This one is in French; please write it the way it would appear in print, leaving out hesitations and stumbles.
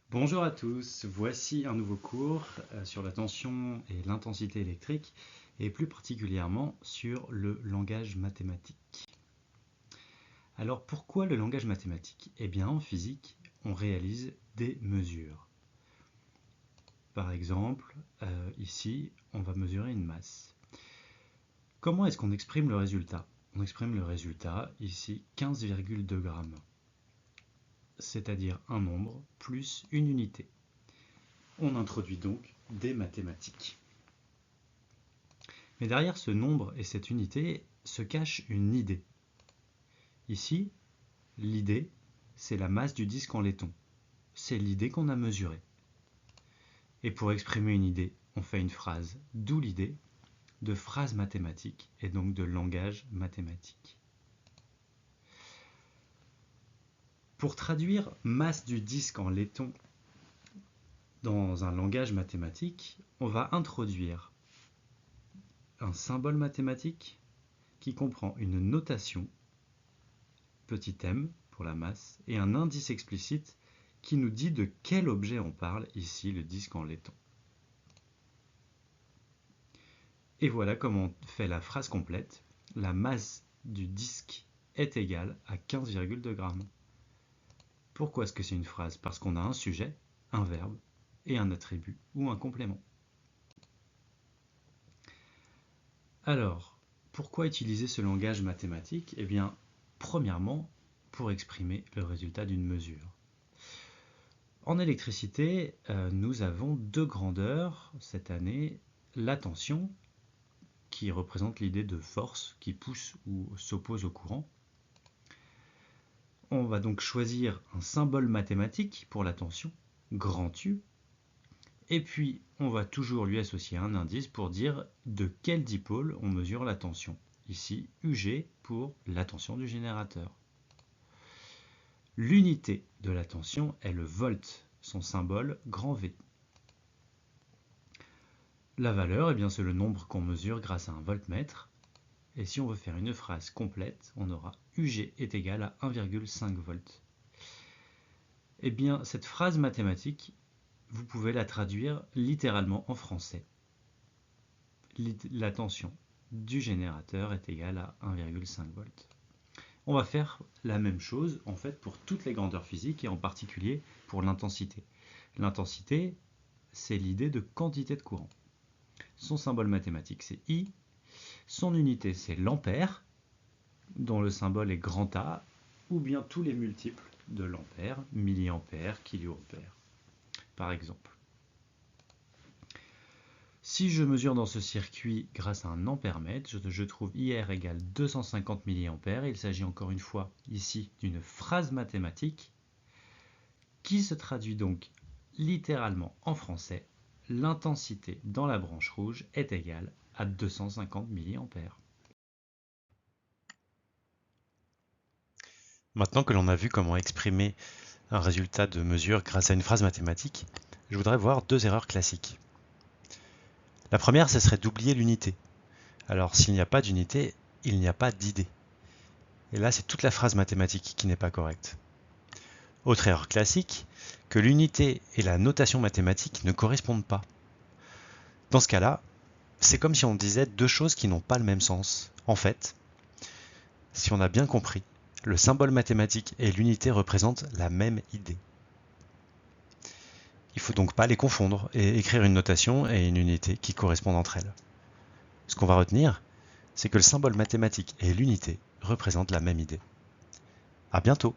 Bonjour à tous, voici un nouveau cours sur la tension et l'intensité électrique et plus particulièrement sur le langage mathématique. Alors pourquoi le langage mathématique? Eh bien en physique, on réalise des mesures. Par exemple, ici, on va mesurer une masse. Comment est-ce qu'on exprime le résultat? On exprime le résultat ici 15,2 grammes, c'est-à-dire un nombre plus une unité. On introduit donc des mathématiques. Mais derrière ce nombre et cette unité se cache une idée. Ici, l'idée, c'est la masse du disque en laiton. C'est l'idée qu'on a mesurée. Et pour exprimer une idée, on fait une phrase, d'où l'idée de phrase mathématique et donc de langage mathématique. Pour traduire masse du disque en laiton dans un langage mathématique, on va introduire un symbole mathématique qui comprend une notation, petit m pour la masse, et un indice explicite qui nous dit de quel objet on parle, ici le disque en laiton. Et voilà comment on fait la phrase complète. La masse du disque est égale à 15,2 grammes. Pourquoi est-ce que c'est une phrase? Parce qu'on a un sujet, un verbe et un attribut ou un complément. Alors, pourquoi utiliser ce langage mathématique? Eh bien, premièrement, pour exprimer le résultat d'une mesure. En électricité, nous avons deux grandeurs cette année. La tension, qui représente l'idée de force qui pousse ou s'oppose au courant. On va donc choisir un symbole mathématique pour la tension, grand U, et puis on va toujours lui associer un indice pour dire de quel dipôle on mesure la tension. Ici, UG pour la tension du générateur. L'unité de la tension est le volt, son symbole grand V. La valeur, eh bien, c'est le nombre qu'on mesure grâce à un voltmètre. Et si on veut faire une phrase complète, on aura UG est égal à 1,5 volts. Eh bien, cette phrase mathématique, vous pouvez la traduire littéralement en français. La tension du générateur est égale à 1,5 volts. On va faire la même chose en fait pour toutes les grandeurs physiques et en particulier pour l'intensité. L'intensité, c'est l'idée de quantité de courant. Son symbole mathématique, c'est I. Son unité, c'est l'ampère, dont le symbole est grand A, ou bien tous les multiples de l'ampère, milliampère, kiloampère, par exemple. Si je mesure dans ce circuit grâce à un ampèremètre, je trouve IR égale 250 mA. Il s'agit encore une fois ici d'une phrase mathématique qui se traduit donc littéralement en français. L'intensité dans la branche rouge est égale à 250 mA. Maintenant que l'on a vu comment exprimer un résultat de mesure grâce à une phrase mathématique, je voudrais voir deux erreurs classiques. La première, ce serait d'oublier l'unité. Alors s'il n'y a pas d'unité, il n'y a pas d'idée. Et là, c'est toute la phrase mathématique qui n'est pas correcte. Autre erreur classique, que l'unité et la notation mathématique ne correspondent pas. Dans ce cas-là, c'est comme si on disait deux choses qui n'ont pas le même sens. En fait, si on a bien compris, le symbole mathématique et l'unité représentent la même idée. Il ne faut donc pas les confondre et écrire une notation et une unité qui correspondent entre elles. Ce qu'on va retenir, c'est que le symbole mathématique et l'unité représentent la même idée. À bientôt!